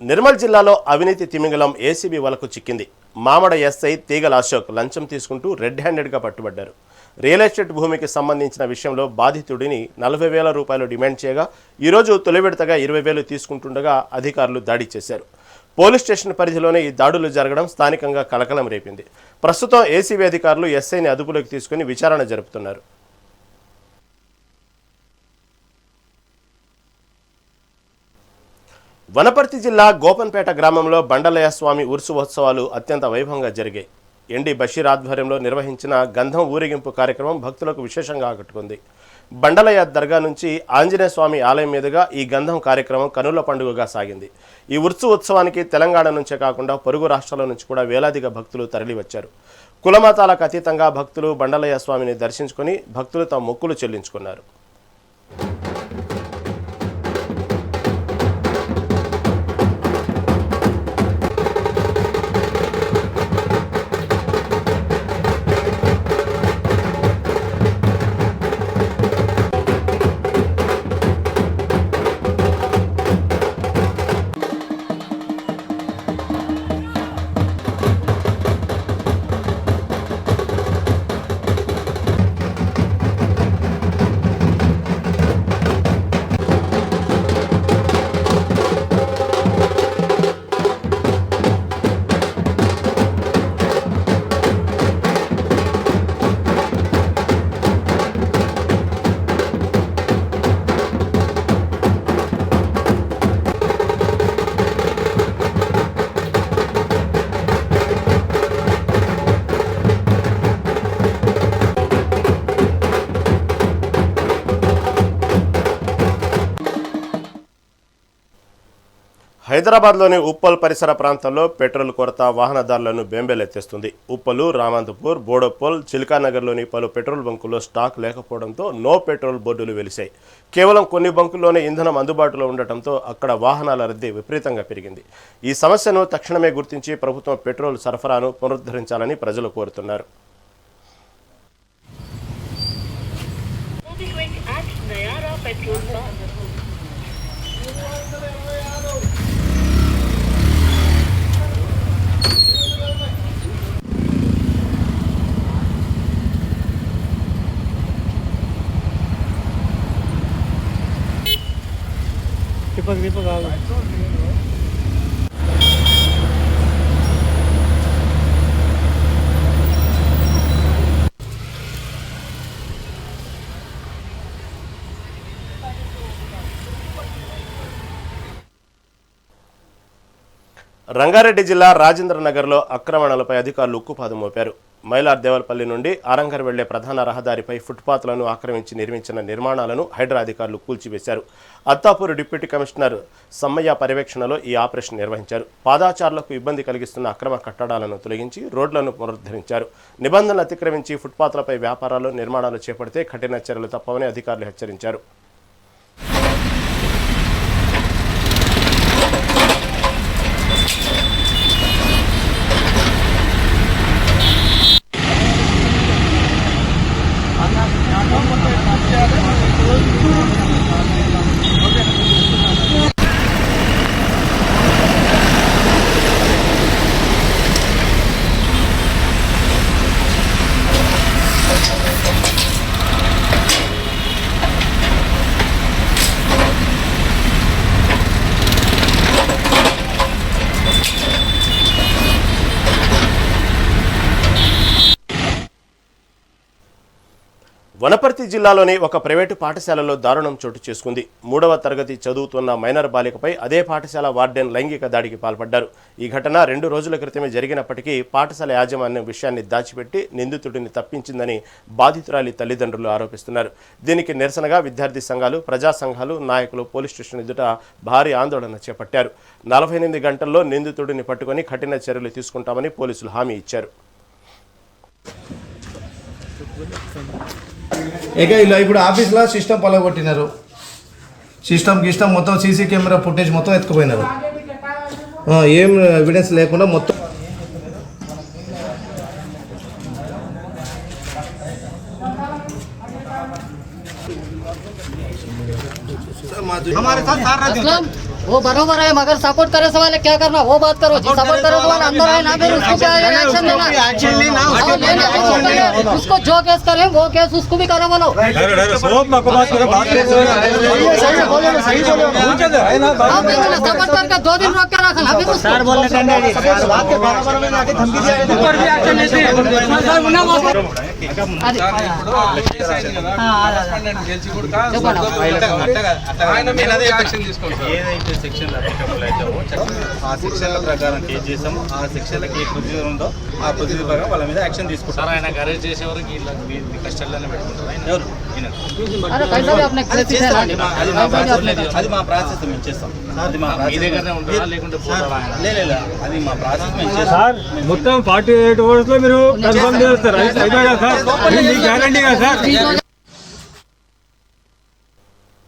నిర్మల్ జిల్లాలో అవినీతి తిమింగలం ఏసీబీ వలకు చిక్కింది. మామడ ఎస్ఐ తీగల అశోక్ లంచం తీసుకుంటూ రెడ్ హ్యాండెడ్గా పట్టుబడ్డారు. రియల్ ఎస్టేట్ భూమికి సంబంధించిన విషయంలో బాధితుడిని 40,000 రూపాయలు డిమాండ్ చేయగా ఈరోజు తొలి విడతగా 20,000 తీసుకుంటుండగా అధికారులు దాడి చేశారు. పోలీస్ స్టేషన్ పరిధిలోనే ఈ దాడులు జరగడం స్థానికంగా కలకలం రేపింది. ప్రస్తుతం ఏసీబీ అధికారులు ఎస్ఐని అదుపులోకి తీసుకుని విచారణ జరుపుతున్నారు. వనపర్తి జిల్లా గోపన్పేట గ్రామంలో బండలయ్య స్వామి ఉత్సవాలు అత్యంత వైభవంగా జరిగాయి. ఎండి బషీర్ ఆధ్వర్యంలో నిర్వహించిన గంధం ఊరేగింపు కార్యక్రమం భక్తులకు విశేషంగా ఆకట్టుకుంది. బండలయ్య దర్గా నుంచి ఆంజనేయ స్వామి ఆలయం మీదుగా ఈ గంధం కార్యక్రమం కనుల పండుగగా సాగింది. ఈ ఉత్సవానికి తెలంగాణ నుంచే కాకుండా పొరుగు రాష్ట్రాల నుంచి కూడా వేలాదిగా భక్తులు తరలివచ్చారు. కులమతాలకు అతీతంగా భక్తులు బండలయ్య స్వామిని దర్శించుకొని భక్తులు తమ మొక్కులు చెల్లించుకున్నారు. హైదరాబాద్లోని ఉప్పల్ పరిసర ప్రాంతాల్లో పెట్రోల్ కొరత వాహనదారులను బెంబేలెత్తేస్తుంది. ఉప్పలు, రామంతపూర్, బోడోపల్, చిల్కానగర్లోని పలు పెట్రోల్ బంకుల్లో స్టాక్ లేకపోవడంతో నో పెట్రోల్ బోర్డులు వెలిశాయి. కేవలం కొన్ని బంకుల్లోనే ఇంధనం అందుబాటులో ఉండటంతో అక్కడ వాహనాల రద్దీ విపరీతంగా పెరిగింది. ఈ సమస్యను తక్షణమే గుర్తించి ప్రభుత్వం పెట్రోల్ సరఫరాను పునరుద్ధరించాలని ప్రజలు కోరుతున్నారు. రంగారెడ్డి జిల్లా రాజేంద్రనగర్లో ఆక్రమణలపై అధికారులు ఉక్కుపాదం మోపారు. మైలార్ దేవల్పల్లి నుండి ఆరంగర్ వెళ్లే ప్రధాన రహదారిపై ఫుట్పాత్లను ఆక్రమించి నిర్మించిన నిర్మాణాలను హైడ్రా అధికారులు కూల్చివేశారు. అత్తాపూర్ డిప్యూటీ కమిషనర్ సమ్మయ్య పర్యవేక్షణలో ఈ ఆపరేషన్ నిర్వహించారు. పాదాచారులకు ఇబ్బంది కలిగిస్తున్న అక్రమ కట్టడాలను తొలగించి రోడ్లను పునరుద్ధరించారు. నిబంధనలు అతిక్రమించి ఫుట్పాత్లపై వ్యాపారాలు, నిర్మాణాలు చేపడితే కఠిన చర్యలు తప్పవని అధికారులు హెచ్చరించారు. వనపర్తి జిల్లాలోని ఒక ప్రైవేటు పాఠశాలలో దారుణం చోటు చేసుకుంది. 3వ తరగతి చదువుతున్న మైనర్ బాలికపై అదే పాఠశాల వార్డెన్ లైంగిక దాడికి పాల్పడ్డారు. ఈ ఘటన 2 రోజుల క్రితమే జరిగినప్పటికీ పాఠశాల యాజమాన్యం విషయాన్ని దాచిపెట్టి నిందితుడిని తప్పించిందని బాధితురాలి తల్లిదండ్రులు ఆరోపిస్తున్నారు. దీనికి నిరసనగా విద్యార్థి సంఘాలు, ప్రజా సంఘాలు, నాయకులు పోలీస్ స్టేషన్ ఎదుట భారీ ఆందోళన చేపట్టారు. 48 గంటల్లో నిందితుడిని పట్టుకొని కఠిన చర్యలు తీసుకుంటామని పోలీసులు హామీ ఇచ్చారు. ఇలా ఇప్పుడు ఆఫీస్లో సిస్టమ్ పలగొట్టినారు. సిస్టమ్ మొత్తం సీసీ కెమెరా ఫుటేజ్ మొత్తం ఎత్తుకుపోయినారు. ఏం ఎవిడెన్స్ లేకుండా మొత్తం हमारे साथ सारा दिन वो बरोबर है, मगर सपोर्ट करे वाले क्या करना वो बात करो। सपोर्ट करे वाले अंदर है ना, फिर उसको क्या एक्शन लेना, उसको जो केस करे वो केस उसको भी करो बोलो। सपोर्ट करके 2 दिन रोक के रखना। ఏదైతే సెక్షన్లు అప్లికబుల్ అవుతామో ఆ సెక్షన్ల ప్రకారం కేసు చేసాము. ఆ సెక్షన్లకి ఏ ప్రొసీజర్ ఉందో ఆ ప్రొసీజర్ ప్రకారం వాళ్ళ మీద యాక్షన్ తీసుకుంటారు. ఆయన అరెస్ట్ చేసేవరకు కస్టడీలోనే పెట్టుకుంటారు. ఎవరు అది మా ప్రాసెస్ మేము చేస్తాం. అది మా అది మా ప్రాసెస్ మేము చేస్తాం. మొత్తం 48 అవర్స్ లో మీరు కన్ఫర్మ్ చేస్తారు. గ్యారంటీ కదా సార్.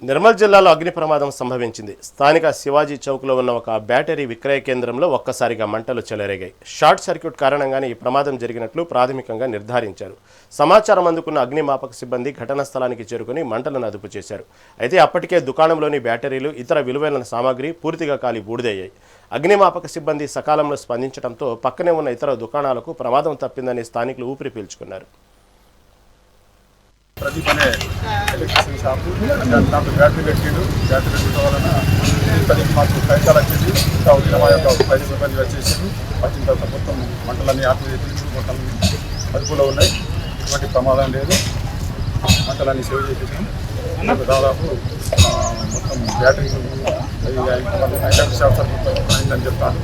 నిర్మల్ జిల్లాలో అగ్ని ప్రమాదం సంభవించింది. స్థానిక శివాజీ చౌక్లో ఉన్న ఒక బ్యాటరీ విక్రయ కేంద్రంలో ఒక్కసారిగా మంటలు చెలరేగాయి. షార్ట్ సర్క్యూట్ కారణంగానే ఈ ప్రమాదం జరిగినట్లు ప్రాథమికంగా నిర్ధారించారు. సమాచారం అందుకున్న అగ్నిమాపక సిబ్బంది ఘటనా స్థలానికి చేరుకుని మంటలను అదుపు చేశారు. అయితే అప్పటికే దుకాణంలోని బ్యాటరీలు, ఇతర విలువైన సామాగ్రి పూర్తిగా కాలి బూడిదయ్యాయి. అగ్నిమాపక సిబ్బంది సకాలంలో స్పందించడంతో పక్కనే ఉన్న ఇతర దుకాణాలకు ప్రమాదం తప్పిందని స్థానికులు ఊపిరి పీల్చుకున్నారు. ప్రదీప్ అనే ఎలక్ట్రిసిటీ షాపు దాంట్లో బ్యాటరీ పెట్టిండు. బ్యాటరీ పెట్టడం వలన ప్రదీప్ మాకు ఫైర్ వచ్చింది. ఉదయం మా యొక్క 5 రూపాయలు వచ్చేసింది. వచ్చిన తర్వాత మొత్తం మంటలన్నీ ఆపివేసి మొత్తం అదుపులో ఉన్నాయి. ఎటువంటి ప్రమాదం లేదు. మంటలన్నీ సేవ్ చేసేసాం. దాదాపు మొత్తం బ్యాటరీ ఐటమ్ షాప్ మొత్తం అయిందని చెప్తాను.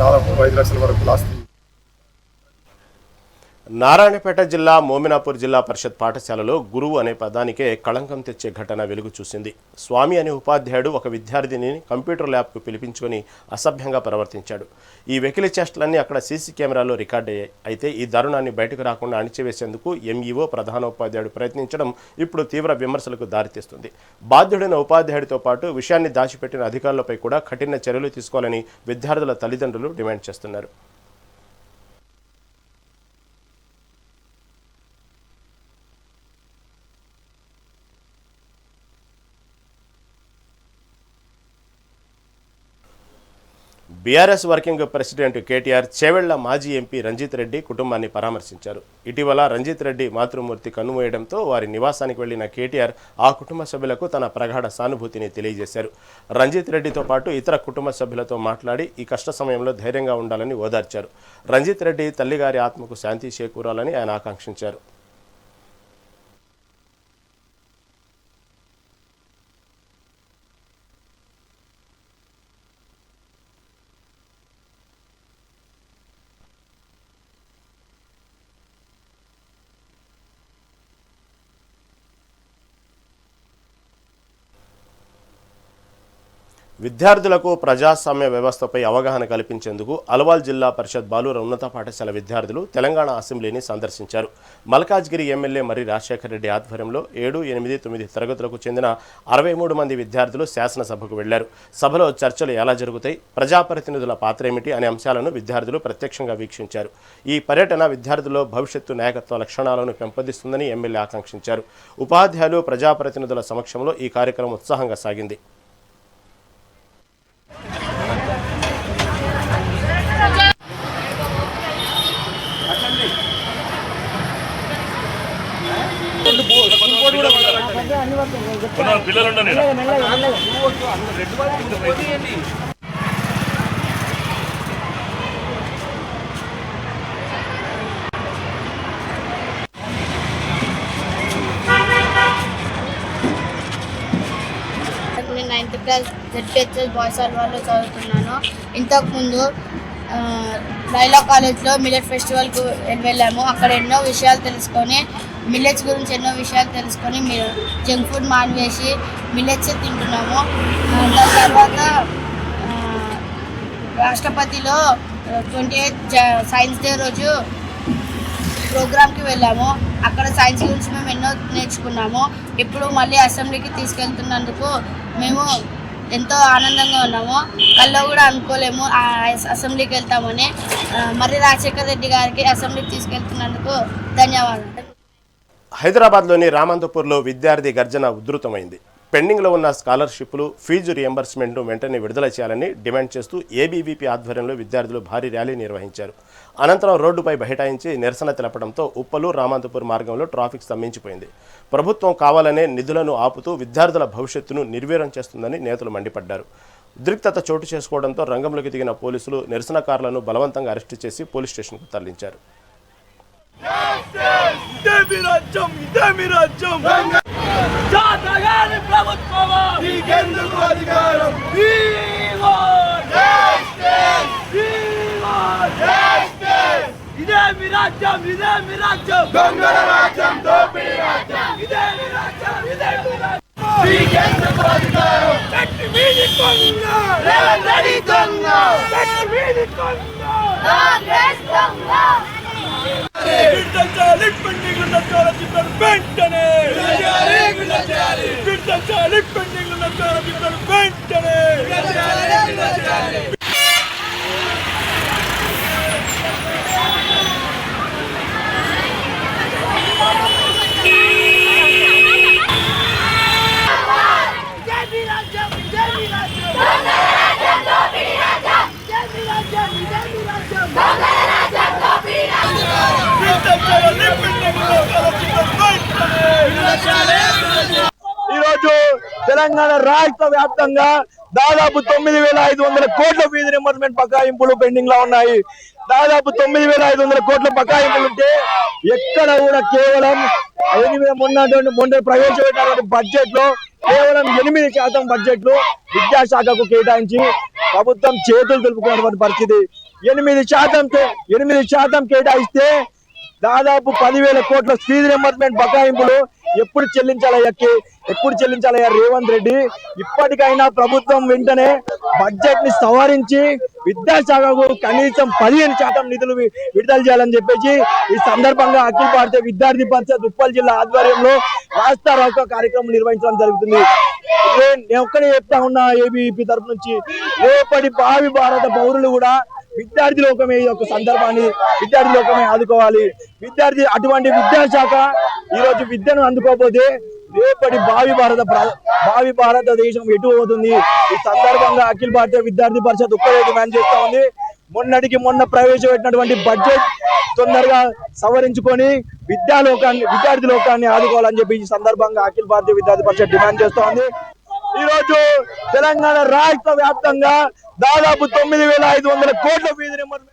దాదాపు 5 లక్షల వరకు లాస్ట్. నారాయణపేట జిల్లా మోమినాపూర్ జిల్లా పరిషత్ పాఠశాలలో గురువు అనే పదానికే కళంకం తెచ్చే ఘటన వెలుగు చూసింది. స్వామి అనే ఉపాధ్యాయుడు ఒక విద్యార్థిని కంప్యూటర్ ల్యాబ్కు పిలిపించుకొని అసభ్యంగా ప్రవర్తించాడు. ఈ వెకిలి చేష్టలన్నీ అక్కడ సీసీ కెమెరాలో రికార్డయ్యాయి. అయితే ఈ దారుణాన్ని బయటకు రాకుండా అణిచివేసేందుకు ఎంఈఓ ప్రధానోపాధ్యాయుడు ప్రయత్నించడం ఇప్పుడు తీవ్ర విమర్శలకు దారితీస్తుంది. బాధ్యుడైన ఉపాధ్యాయుడితో పాటు విషయాన్ని దాచిపెట్టిన అధికారులపై కూడా కఠిన చర్యలు తీసుకోవాలని విద్యార్థుల తల్లిదండ్రులు డిమాండ్ చేస్తున్నారు. BRS working president KTR Chevella మాజీ ఎంపీ రంజిత్ రెడ్డి కుటుంబాన్ని పరామర్శించారు. ఇటీవల రంజిత్ రెడ్డి మాతృమూర్తి కన్నుమూయడంతో వారి నివాసానికి వెళ్లిన కేటీఆర్ ఆ కుటుంబ సభ్యులకు తన ప్రగాఢ సానుభూతిని తెలియజేశారు. రంజిత్ రెడ్డితో పాటు ఇతర కుటుంబ సభ్యులతో మాట్లాడి ఈ కష్ట సమయంలో ధైర్యంగా ఉండాలని ఓదార్చారు. రంజిత్ రెడ్డి తల్లిగారి ఆత్మకు శాంతి చేకూరాలని ఆయన ఆకాంక్షించారు. విద్యార్థులకు ప్రజాస్వామ్య వ్యవస్థపై అవగాహన కల్పించేందుకు అల్వాల్ జిల్లా పరిషత్ బాలుర ఉన్నత పాఠశాల విద్యార్థులు తెలంగాణ అసెంబ్లీని సందర్శించారు. మల్కాజ్గిరి ఎమ్మెల్యే మర్రి రాజశేఖర రెడ్డి ఆధ్వర్యంలో 7, 8, 9 తరగతులకు చెందిన 63 మంది విద్యార్థులు శాసనసభకు వెళ్లారు. సభలో చర్చలు ఎలా జరుగుతాయి, ప్రజాప్రతినిధుల పాత్ర ఏమిటి అనే అంశాలను విద్యార్థులు ప్రత్యక్షంగా వీక్షించారు. ఈ పర్యటన విద్యార్థుల్లో భవిష్యత్తు నాయకత్వ లక్షణాలను పెంపొందిస్తుందని ఎమ్మెల్యే ఆకాంక్షించారు. ఉపాధ్యాయులు, ప్రజాప్రతినిధుల సమక్షంలో ఈ కార్యక్రమం ఉత్సాహంగా సాగింది. నేను 9th క్లాస్ ZPHS బాయ్స్ అల్వాల్లో చదువుతున్నాను. ఇంతకుముందు లైలా కాలేజ్లో మిల్లెట్ ఫెస్టివల్కు వెళ్ళాము. అక్కడ ఎన్నో విషయాలు తెలుసుకొని, మిల్లెట్స్ గురించి ఎన్నో విషయాలు తెలుసుకొని జంక్ ఫుడ్ మానివేసి మిల్లెట్స్ తింటున్నాము. దాని తర్వాత రాష్ట్రపతిలో 28th సైన్స్ డే రోజు ప్రోగ్రామ్కి వెళ్ళాము. అక్కడ సైన్స్ గురించి మేము ఎన్నో నేర్చుకున్నాము. ఇప్పుడు మళ్ళీ అసెంబ్లీకి తీసుకెళ్తున్నందుకు మేము ఎంతో ఆనందంగా ఉన్నాము. కల్లో కూడా అనుకోలేము అసెంబ్లీకి వెళ్తామని. మర్రి రాజశేఖర్ రెడ్డి గారికి అసెంబ్లీకి తీసుకెళ్తున్నందుకు ధన్యవాదాలు. హైదరాబాద్లోని రామంతపూర్లో విద్యార్థి గర్జన ఉధృతమైంది. పెండింగ్లో ఉన్న స్కాలర్షిప్లు ఫీజు రియంబర్స్మెంట్ను వెంటనే విడుదల చేయాలని డిమాండ్ చేస్తూ ఏబీవీపీ ఆధ్వర్యంలో విద్యార్థులు భారీ ర్యాలీ నిర్వహించారు. అనంతరం రోడ్డుపై బైఠాయించి నిరసన తెలపడంతో ఉప్పలు రామాంతపూర్ మార్గంలో ట్రాఫిక్ స్తంభించిపోయింది. ప్రభుత్వం కావాలనే నిధులను ఆపుతూ విద్యార్థుల భవిష్యత్తును నిర్వీర్యం చేస్తుందని నేతలు మండిపడ్డారు. ఉద్రిక్తత చోటు చేసుకోవడంతో రంగంలోకి దిగిన పోలీసులు నిరసనకారులను బలవంతంగా అరెస్టు చేసి పోలీస్ స్టేషన్కు తరలించారు. ఈరోజు తెలంగాణ రాష్ట్ర వ్యాప్తంగా దాదాపు 9,500 కోట్ల ఫీజు రింబర్స్మెంట్ బకాయింపులు పెండింగ్ లో ఉన్నాయి. దాదాపు 9,500 కోట్ల బకాయింపులు ఉంటే ఎక్కడ కూడా కేవలం మొన్న ప్రవేశపెట్టినటువంటి బడ్జెట్ లో కేవలం 8% బడ్జెట్ లో విద్యాశాఖకు కేటాయించి ప్రభుత్వం చేతులు దులుపుకున్నటువంటి పరిస్థితి. 8% కేటాయిస్తే దాదాపు 10,000 కోట్ల ఫీజు రింబర్స్మెంట్ బకాయింపులు ఎప్పుడు చెల్లించాలయ్యా రేవంత్ రెడ్డి? ఇప్పటికైనా ప్రభుత్వం వెంటనే బడ్జెట్ ని సవరించి విద్యాశాఖకు కనీసం 15% నిధులు విడుదల చేయాలని చెప్పేసి ఈ సందర్భంగా అఖిల భారతీయ విద్యార్థి పరిషత్ ఉప్పల్ జిల్లా ఆధ్వర్యంలో రాస్తా రోకో కార్యక్రమం నిర్వహించడం జరుగుతుంది. నేను ఒక్కడే చెప్తా ఉన్నా, ఏబీవీపీ తరఫు నుంచి రేపటి భావి భారత పౌరులు కూడా విద్యార్థి లోకమే ఈ యొక్క సందర్భాన్ని విద్యార్థి లోకమే ఆదుకోవాలి. అటువంటి విద్యాశాఖ ఈ రోజు విద్యను అందుకోకపోతే రేపటి భావి భారతదేశం ఎటు పోతుంది? ఈ సందర్భంగా అఖిల భారతీయ విద్యార్థి పరిషత్ ఒక్కడే డిమాండ్ చేస్తా ఉంది. మొన్న ప్రవేశపెట్టినటువంటి బడ్జెట్ తొందరగా సవరించుకొని విద్యార్థి లోకాన్ని ఆదుకోవాలని చెప్పి ఈ సందర్భంగా అఖిల భారతీయ విద్యార్థి పరిషత్ డిమాండ్ చేస్తా ఉంది. ఈ రోజు తెలంగాణ రాష్ట్ర వ్యాప్తంగా దాదాపు 9,500 కోట్ల ఫీజు రింబర్స్మెంట్.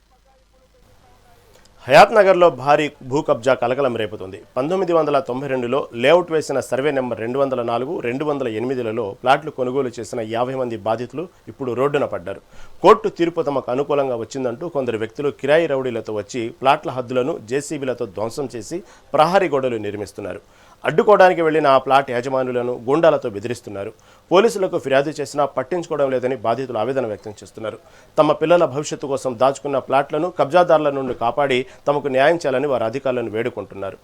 హయాత్ నగర్లో భారీ భూ కబ్జా కలకలం రేపుతుంది. 1992లో లేఅవుట్ వేసిన సర్వే నెంబర్ 204, 208లలో ప్లాట్లు కొనుగోలు చేసిన 50 మంది బాధితులు ఇప్పుడు రోడ్డున పడ్డారు. కోర్టు తీర్పు తమకు అనుకూలంగా వచ్చిందంటూ కొందరు వ్యక్తులు కిరాయి రౌడీలతో వచ్చి ప్లాట్ల హద్దులను జేసీబీలతో ధ్వంసం చేసి ప్రహరీ గోడలు నిర్మిస్తున్నారు. అడ్డుకోవడానికి వెళ్లిన ఆ ప్లాట్ యాజమానులను గూండాలతో బెదిరిస్తున్నారు. పోలీసులకు ఫిర్యాదు చేసినా పట్టించుకోవడం లేదని బాధితులు ఆవేదన వ్యక్తం చేస్తున్నారు. తమ పిల్లల భవిష్యత్తు కోసం దాచుకున్న ప్లాట్లను కబ్జాదారుల నుండి కాపాడి తమకు న్యాయం చేయాలని వారు అధికారులను వేడుకుంటున్నారు.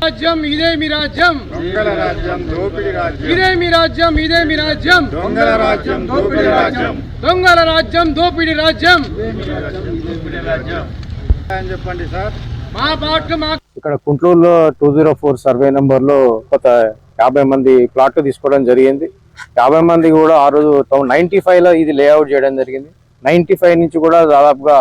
రాజ్యం ఇదే మీ రాజ్యం, దొంగల రాజ్యం, దోపిడీ రాజ్యం. ఇదే మీ రాజ్యం, ఇదే మీ రాజ్యం. దొంగల రాజ్యం, దోపిడీ రాజ్యం. దొంగల రాజ్యం, దోపిడీ రాజ్యం. అని చెప్పండి సార్. మా పాటలు మా ఇక్కడ కుంట్లూరులో 204 సర్వే నెంబర్ లో కొత్త 50 మంది ప్లాట్లు తీసుకోవడం జరిగింది. 50 మంది కూడా ఆ రోజు 95 లో ఇది లేఅవుట్ చేయడం జరిగింది. 95 నుంచి కూడా దాదాపుగా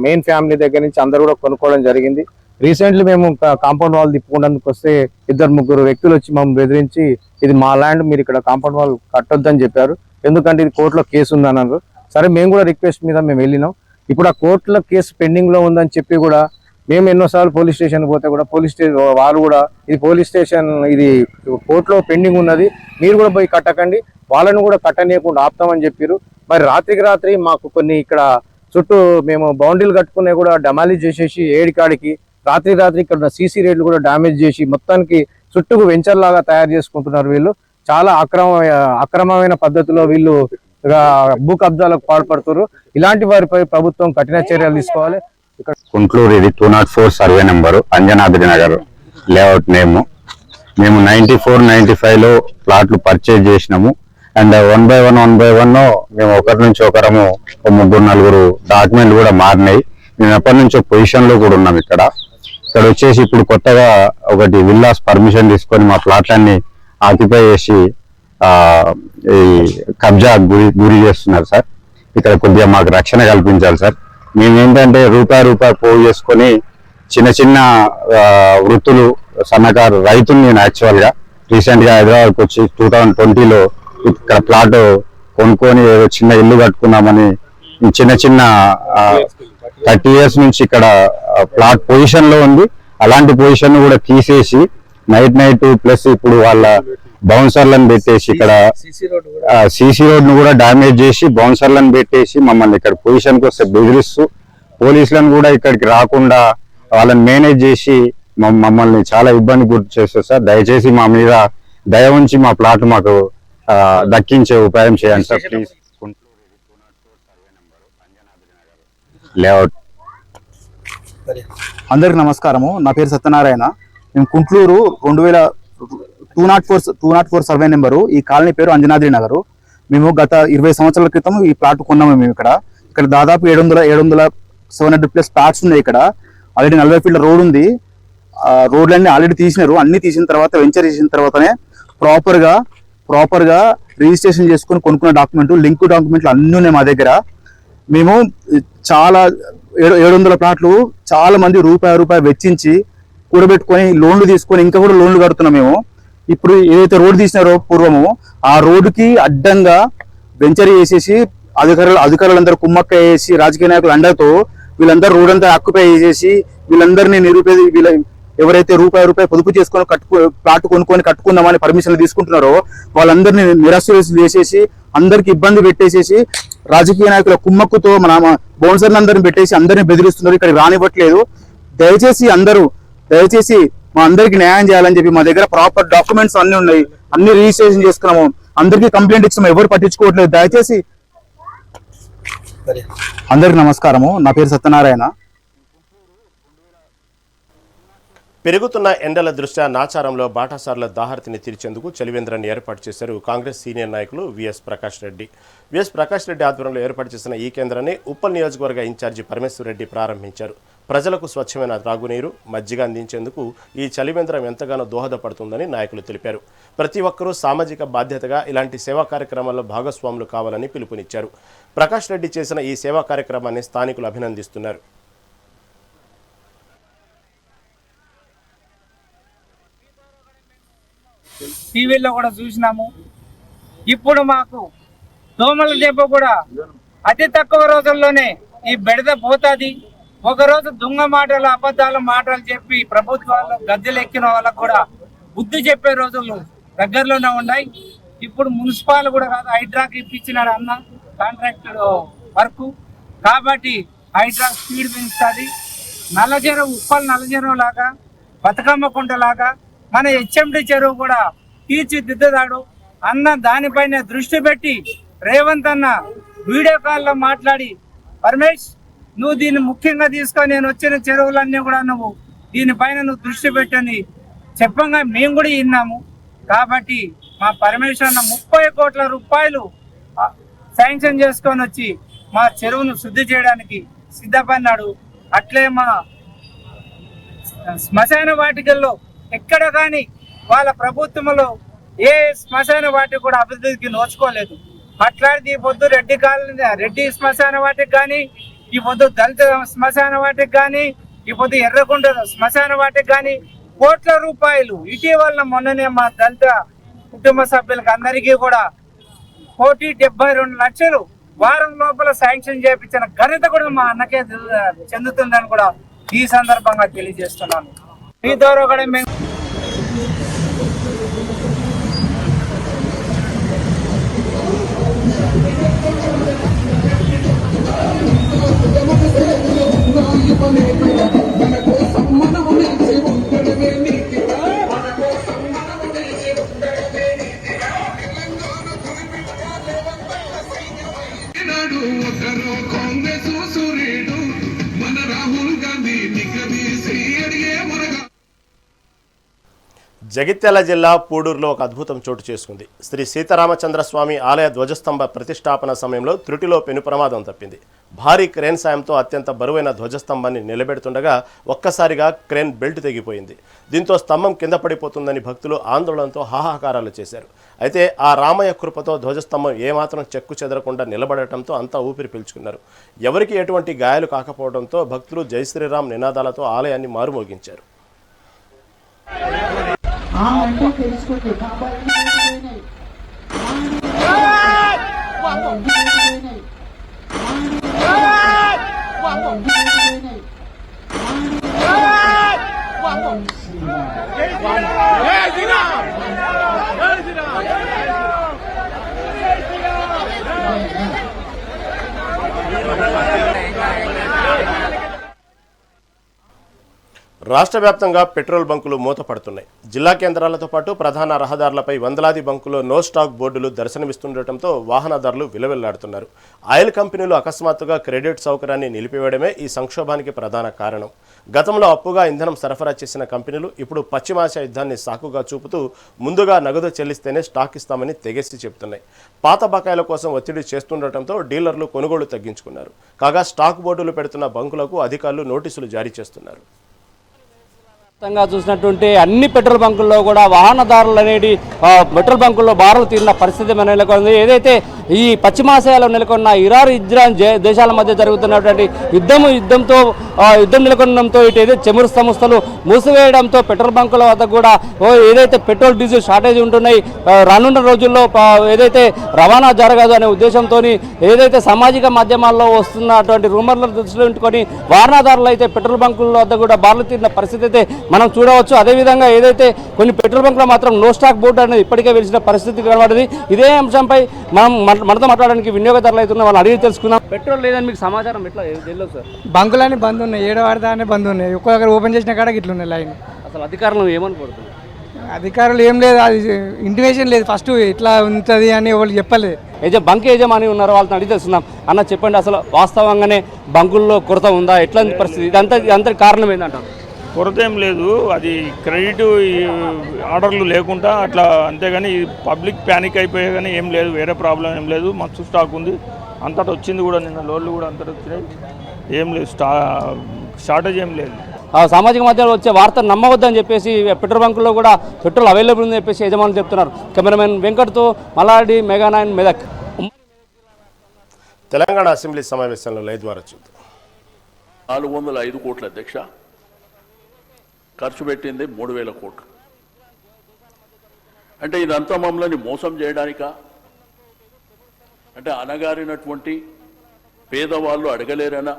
మెయిన్ ఫ్యామిలీ దగ్గర నుంచి అందరు కూడా కొనుక్కోవడం జరిగింది. రీసెంట్లీ మేము కాంపౌండ్ వాల్ తిప్పుకోవడానికి వస్తే 2-3 వ్యక్తులు వచ్చి మమ్మల్ని బెదిరించి ఇది మా ల్యాండ్, మీరు ఇక్కడ కాంపౌండ్ వాల్ కట్టొద్దని చెప్పారు. ఎందుకంటే ఇది కోర్టులో కేసు ఉందన్నారు. సరే మేము కూడా రిక్వెస్ట్ మీద మేము వెళ్ళినాం. ఇప్పుడు ఆ కోర్టులో కేసు పెండింగ్ లో ఉందని చెప్పి కూడా మేము ఎన్నోసార్లు పోలీస్ స్టేషన్ పోతే కూడా వాళ్ళు కూడా ఇది పోలీస్ స్టేషన్, ఇది కోర్టులో పెండింగ్ ఉన్నది, మీరు కూడా పోయి కట్టకండి, వాళ్ళని కూడా కట్టనీయకుండా ఆపుతామని చెప్పారు. మరి రాత్రికి రాత్రి మాకు కొన్ని ఇక్కడ చుట్టూ మేము బౌండరీలు కట్టుకునే కూడా డమాలిష్ చేసేసి ఏడికాడికి రాత్రి ఇక్కడ సీసీ రేట్లు కూడా డ్యామేజ్ చేసి మొత్తానికి చుట్టూ వెంచర్ లాగా తయారు చేసుకుంటున్నారు. వీళ్ళు చాలా అక్రమమైన పద్ధతిలో వీళ్ళు భూ కబ్జాలకు పాల్పడుతున్నారు. ఇలాంటి వారిపై ప్రభుత్వం కఠిన చర్యలు తీసుకోవాలి. ఇక్కడ కుంట్లూరు, ఇది 204 survey number, Anjanadri Nagar layout నేము. మేము 94-95లో ప్లాట్లు పర్చేజ్ చేసినాము. అండ్ 1 by 1 మేము ఒకరి నుంచి ఒకరము 3-4 డాక్యుమెంట్లు కూడా మారినాయి. మేము ఎప్పటి నుంచో పొజిషన్ లో కూడా ఉన్నాం. ఇక్కడ వచ్చేసి ఇప్పుడు కొత్తగా ఒకటి విల్లాస్ పర్మిషన్ తీసుకొని మా ప్లాట్లన్నీ ఆక్యుపై చేసి ఈ కబ్జా గురి చేస్తున్నారు సార్. ఇక్కడ కొద్దిగా మాకు రక్షణ కల్పించాలి సార్. మేము ఏంటంటే రూపాయి పోగు చేసుకొని చిన్న వృత్తులు, సన్నకారు రైతులు. నేను యాక్చువల్ గా రీసెంట్ గా హైదరాబాద్కి వచ్చి 2020లో ఇక్కడ ప్లాట్ కొనుక్కొని ఏదో చిన్న ఇల్లు కట్టుకున్నామని చిన్న 30 years నుంచి ఇక్కడ ప్లాట్ పొజిషన్ లో ఉంది. అలాంటి పొజిషన్ కూడా తీసేసి నైట్ ప్లస్ ఇప్పుడు వాళ్ళ బౌన్సర్లను పెట్టేసి ఇక్కడ సీసీ రోడ్ ను కూడా డ్యామేజ్ చేసి బౌన్సర్లను పెట్టేసి మమ్మల్ని ఇక్కడ పొజిషన్ కి వస్తే బెదిరిస్తూ పోలీసులను కూడా ఇక్కడికి రాకుండా వాళ్ళని మేనేజ్ చేసి మమ్మల్ని చాలా ఇబ్బంది గుర్తు చేస్తారు సార్. దయచేసి మా మీద దయ ఉంచి మా ప్లాట్ మాకు దక్కించే ఉపాయం చేయండి సార్ ప్లీజ్. లేఅవుట్. అందరికి నమస్కారము. నా పేరు సత్యనారాయణ. మేము కుంట్లూరు 204 సర్వే నెంబరు. ఈ కాలనీ పేరు అంజనాద్రి నగరు. మేము గత 20 సంవత్సరాల క్రితం ఈ ప్లాట్ కొన్నాము. మేము ఇక్కడ దాదాపు 700-700+ ప్లాట్స్ ఉన్నాయి. ఇక్కడ ఆల్రెడీ 40 feet రోడ్ ఉంది. రోడ్లన్నీ ఆల్రెడీ తీసినారు. అన్ని తీసిన తర్వాత వెంచర్ చేసిన తర్వాతనే ప్రాపర్గా రిజిస్ట్రేషన్ చేసుకుని కొనుక్కున్న లింక్ డాక్యుమెంట్లు అన్నీ ఉన్నాయి మా దగ్గర. మేము చాలా 700 ప్లాట్లు చాలా మంది రూపాయి వెచ్చించి కూడబెట్టుకొని లోన్లు తీసుకొని ఇంకా కూడా లోన్లు కడుతున్నాం మేము. ఇప్పుడు ఏదైతే రోడ్డు తీసినారో పూర్వము ఆ రోడ్డుకి అడ్డంగా వెంచర్ చేసేసి అధికారులందరూ కుమ్మక్క వేసి రాజకీయ నాయకుల అండతో వీళ్ళందరూ రోడ్ అంతా ఆక్యుపై చేసేసి వీళ్ళందరినీ ఎవరైతే రూపాయి పొదుపు చేసుకొని ప్లాట్ కొనుక్కొని కట్టుకుందామని పర్మిషన్లు తీసుకుంటున్నారో వాళ్ళందరినీ నిరాశ్రయులు చేసేసి అందరికి ఇబ్బంది పెట్టేసేసి రాజకీయ నాయకుల కుమ్మక్కుతో మన బౌన్సర్లు అందరిని పెట్టేసి అందరినీ బెదిరిస్తున్నారు. ఇక్కడ రానివ్వట్లేదు. దయచేసి మా అందరికి న్యాయం చేయాలని చెప్పి మా దగ్గర ప్రాపర్ డాక్యుమెంట్స్ అన్ని ఉన్నాయి. అన్ని రిజిస్ట్రేషన్ చేసుకున్నాము. అందరికీ కంప్లైంట్ ఇచ్చాము. ఎవరు పట్టించుకోవట్లేదు. దయచేసి అందరికి నమస్కారము. నా పేరు సత్యనారాయణ. పెరుగుతున్న ఎండల దృష్ట్యా నాచారంలో బాటాసార్ల దాహర్తిని తీర్చేందుకు చలివేంద్రాన్ని ఏర్పాటు చేశారు కాంగ్రెస్ సీనియర్ నాయకులు విఎస్ ప్రకాష్ రెడ్డి. విఎస్ ప్రకాష్ రెడ్డి ఆధ్వర్యంలో ఏర్పాటు చేసిన ఈ కేంద్రాన్ని ఉప్పల్ నియోజకవర్గ ఇన్ఛార్జి పరమేశ్వర్ రెడ్డి ప్రారంభించారు. ప్రజలకు స్వచ్ఛమైన త్రాగునీరు, మజ్జిగ అందించేందుకు ఈ చలివేంద్రం ఎంతగానో దోహదపడుతుందని నాయకులు తెలిపారు. ప్రతి ఒక్కరూ సామాజిక బాధ్యతగా ఇలాంటి సేవా కార్యక్రమాల్లో భాగస్వాములు కావాలని పిలుపునిచ్చారు. ప్రకాష్ రెడ్డి చేసిన ఈ సేవా కార్యక్రమాన్ని స్థానికులు అభినందిస్తున్నారు. టీవీలో కూడా చూసినాము. ఇప్పుడు మాకు దోమల దెబ్బ కూడా అతి తక్కువ రోజుల్లోనే ఈ బెడద పోతుంది. ఒకరోజు దొంగ మాటలు, అబద్ధాల మాటలు చెప్పి ప్రభుత్వాలు గద్దెలెక్కిన వాళ్ళకు కూడా బుద్ధి చెప్పే రోజులు దగ్గరలోనే ఉన్నాయి. ఇప్పుడు మున్సిపాల్ కూడా కాదు, హైడ్రాకి ఇప్పించినాడు అన్న కాంట్రాక్టెడ్ వర్క్. కాబట్టి హైడ్రా స్పీడ్ పెంచుతుంది. ఉప్పల్ నల్లచెరువు లాగా, బతుకమ్మ కుంట లాగా మన హెచ్ఎండి చెరువు కూడా తీర్చిదిద్దుతాడు అన్న. దానిపైన దృష్టి పెట్టి రేవంత్ అన్న వీడియో కాల్లో మాట్లాడి, పరమేష్ నువ్వు దీన్ని ముఖ్యంగా తీసుకొని నేను వచ్చిన చెరువులన్నీ కూడా నువ్వు దీనిపైన నువ్వు దృష్టి పెట్టని చెప్పంగా మేము కూడా విన్నాము. కాబట్టి మా పరమేశ్వర్ అన్న 30 కోట్ల రూపాయలు శాంక్షన్ చేసుకొని వచ్చి మా చెరువును శుద్ధి చేయడానికి సిద్ధపడినాడు. అట్లే మా శ్మశాన వాటికల్లో ఎక్కడ కానీ వాళ్ళ ప్రభుత్వంలో ఏ శ్మశాన వాటికి కూడా అభివృద్ధికి నోచుకోలేదు. అట్లాంటి ఈ పొద్దు రెడ్డి శ్మశాన వాటికి కానీ, ఈ పొద్దు దళిత శ్మశాన వాటికి కానీ, ఈ పొద్దు ఎర్రకుంట శ్మశాన వాటికి కానీ కోట్ల రూపాయలు ఇటీవల మొన్ననే మా దళిత కుటుంబ సభ్యులకు అందరికీ కూడా 1,72,00,000 వారం లోపల శాంక్షన్ చేయించిన ఘనత కూడా మా అన్నకే చెందుతుందని కూడా ఈ సందర్భంగా తెలియజేస్తున్నాను. మీ ద్వారా కూడా మేము మన కోసం మన జగిత్యాల జిల్లా పూడూరులో ఒక అద్భుతం చోటు చేసుకుంది. శ్రీ సీతారామచంద్ర స్వామి ఆలయ ధ్వజస్తంభ ప్రతిష్టాపన సమయంలో త్రుటిలో పెను ప్రమాదం తప్పింది. భారీ క్రేన్ సాయంతో అత్యంత బరువైన ధ్వజస్తంభాన్ని నిలబెడుతుండగా ఒక్కసారిగా క్రేన్ బెల్ట్ తెగిపోయింది. దీంతో స్తంభం కింద పడిపోతుందని భక్తులు ఆందోళనతో హాహాకారాలు చేశారు. అయితే ఆ రామయ్య కృపతో ధ్వజస్తంభం ఏమాత్రం చెక్కు చెదరకుండా నిలబడటంతో అంతా ఊపిరి పీల్చుకున్నారు. ఎవరికి ఎటువంటి గాయాలు కాకపోవడంతో భక్తులు జై శ్రీరామ్ నినాదాలతో ఆలయాన్ని మారుమోగించారు. రాష్ట్ర వ్యాప్తంగా పెట్రోల్ బంకులు మూతపడుతున్నాయి. జిల్లా కేంద్రాలతో పాటు ప్రధాన రహదారులపై వందలాది బంకుల్లో నో స్టాక్ బోర్డులు దర్శనమిస్తుండటంతో వాహనదారులు విలవిల్లాడుతున్నారు. ఆయిల్ కంపెనీలు అకస్మాత్తుగా క్రెడిట్ సౌకర్యాన్ని నిలిపివేయడమే ఈ సంక్షోభానికి ప్రధాన కారణం. గతంలో అప్పుగా ఇంధనం సరఫరా చేసిన కంపెనీలు ఇప్పుడు పశ్చిమాసియా యుద్ధాన్ని సాకుగా చూపుతూ ముందుగా నగదు చెల్లిస్తేనే స్టాక్ ఇస్తామని తెగేసి చెబుతున్నాయి. పాత బకాయిల కోసం ఒత్తిడి చేస్తుండటంతో డీలర్లు కొనుగోలు తగ్గించుకున్నారు. కాగా స్టాక్ బోర్డులు పెడుతున్న బంకులకు అధికారులు నోటీసులు జారీ చేస్తున్నారు. చూసినట్టుంటే అన్ని పెట్రోల్ బంకుల్లో కూడా వాహనదారులు అనేది పెట్రోల్ బంకుల్లో బారులు తీరిన పరిస్థితి నెలకొంది. ఏదైతే ఈ పశ్చిమాసియాలో నెలకొన్న ఇరాన్ దేశాల మధ్య జరుగుతున్నటువంటి యుద్ధం నెలకొనడంతో ఇటు ఏదైతే చమురు సంస్థలు మూసివేయడంతో పెట్రోల్ బంకుల వద్ద కూడా ఏదైతే పెట్రోల్ డీజిల్ షార్టేజ్ ఉంటున్నాయి, రానున్న రోజుల్లో ఏదైతే రవాణా జరగదు అనే ఉద్దేశంతో ఏదైతే సామాజిక మాధ్యమాల్లో వస్తున్నటువంటి రూమర్లను దృష్టిలో ఉంచుకొని వాహనదారులు అయితే పెట్రోల్ బంకుల వద్ద కూడా బారులు తీరిన పరిస్థితి అయితే మనం చూడవచ్చు. అదేవిధంగా ఏదైతే కొన్ని పెట్రోల్ బంకులో మాత్రం నో స్టాక్ బోర్డు అనేది ఇప్పటికే వెలిసిన పరిస్థితి కనబడింది. ఇదే అంశంపై మనతో మాట్లాడడానికి వినియోగదారులు అవుతున్న వాళ్ళు అడిగి తెలుసుకుందాం. పెట్రోల్ లేదని మీకు సమాచారం ఎట్లా తెలియదు సార్? బంకులన్నీ బంద్ ఉన్నాయి, 7 వారదానే బంద్ ఉన్నాయి. ఒక్క దగ్గర ఓపెన్ చేసిన కాడ ఇట్లున్నాయి లైన్. అసలు అధికారులు ఏమనుకుంటున్నారు? అధికారులు ఏం లేదు, అది ఇంటిమేషన్ లేదు. ఫస్ట్ ఇట్లా ఉంటుంది అని వాళ్ళు చెప్పలేదు. బంక్ యజమాని ఉన్నారు, వాళ్ళని అడిగి తెలుసుకుందాం. అన్న చెప్పండి, అసలు వాస్తవంగానే బంకుల్లో కొరత ఉందా? ఎట్లాంటి పరిస్థితి? ఇదంతా కారణం ఏంటంటారు? కొరత ఏం లేదు, అది క్రెడిట్ ఆర్డర్లు లేకుండా అట్లా, అంతేగాని పబ్లిక్ ప్యానిక్ అయిపోయే కానీ ఏం లేదు, వేరే ప్రాబ్లం ఏం లేదు. మస్తు స్టాక్ ఉంది, అంతటా వచ్చింది కూడా, నిన్న లోడ్లు కూడా అంతటా వచ్చినాయి, ఏం లేదు, షార్టేజ్ ఏం లేదు. సామాజిక మాధ్యమాల్లో వచ్చే వార్త నమ్మవద్దని చెప్పేసి పెట్రోల్ బంకుల్లో కూడా పెట్రోల్ అవైలబుల్ ఉందని చెప్పేసి యజమానులు చెప్తున్నారు. కెమెరామెన్ వెంకట్తో మల్లారెడ్డి, మెగా9 మెదక్. తెలంగాణ అసెంబ్లీ సమావేశంలో లైవ్ ద్వారా చూద్దాం. 405 కోట్ల అధ్యక్ష, ఖర్చు పెట్టింది 3000 కోట్లు. అంటే ఇదంతా మమ్మల్ని మోసం చేయడానికా? అంటే అనగారినటువంటి పేదవాళ్ళు అడగలేరనా?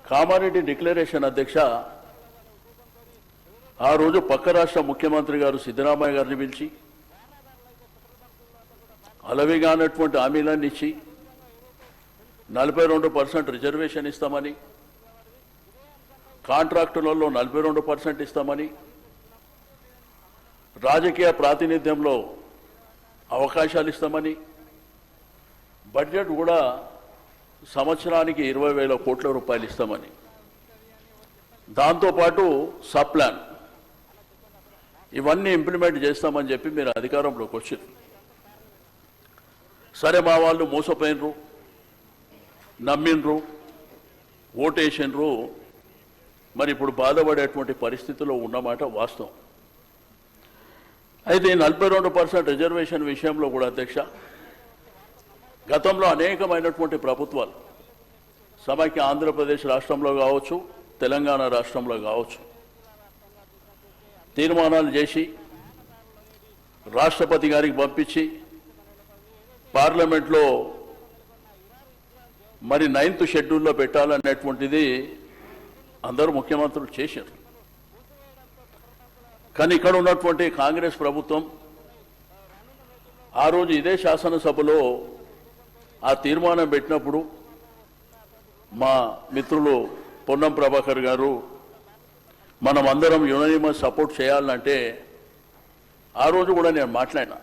కామారెడ్డి డిక్లరేషన్ అధ్యక్ష, ఆ రోజు పక్క రాష్ట్ర ముఖ్యమంత్రి గారు సిద్ధరామయ్య గారిని పిలిచి అలవిగానటువంటి హామీలన్నీ ఇచ్చి 42% రిజర్వేషన్ ఇస్తామని, కాంట్రాక్టులలో 42% ఇస్తామని, రాజకీయ ప్రాతినిధ్యంలో అవకాశాలు ఇస్తామని, బడ్జెట్ కూడా సంవత్సరానికి 20,000 కోట్ల రూపాయలు ఇస్తామని, దాంతోపాటు సబ్ ప్లాన్ ఇవన్నీ ఇంప్లిమెంట్ చేస్తామని చెప్పి మీరు అధికారంలోకి వచ్చారు. సరే, మా వాళ్ళు మోసపోయినరు, నమ్మినరు, ఓటేసినరు. మరి ఇప్పుడు బాధపడేటువంటి పరిస్థితిలో ఉన్నమాట వాస్తవం. అయితే 42% రిజర్వేషన్ విషయంలో కూడా అధ్యక్ష, గతంలో అనేకమైనటువంటి ప్రభుత్వాలు, సమైక్య ఆంధ్రప్రదేశ్ రాష్ట్రంలో కావచ్చు, తెలంగాణ రాష్ట్రంలో కావచ్చు, తీర్మానాలు చేసి రాష్ట్రపతి గారికి పంపించి పార్లమెంట్లో మరి 9th షెడ్యూల్లో పెట్టాలనేటువంటిది అందరూ ముఖ్యమంత్రులు చేశారు. కానీ ఇక్కడ ఉన్నటువంటి కాంగ్రెస్ ప్రభుత్వం ఆ రోజు ఇదే శాసనసభలో ఆ తీర్మానం పెట్టినప్పుడు మా మిత్రులు పొన్నం ప్రభాకర్ గారు మనం అందరం యునానిమస్ సపోర్ట్ చేయాలంటే ఆ రోజు కూడా నేను మాట్లాడినా.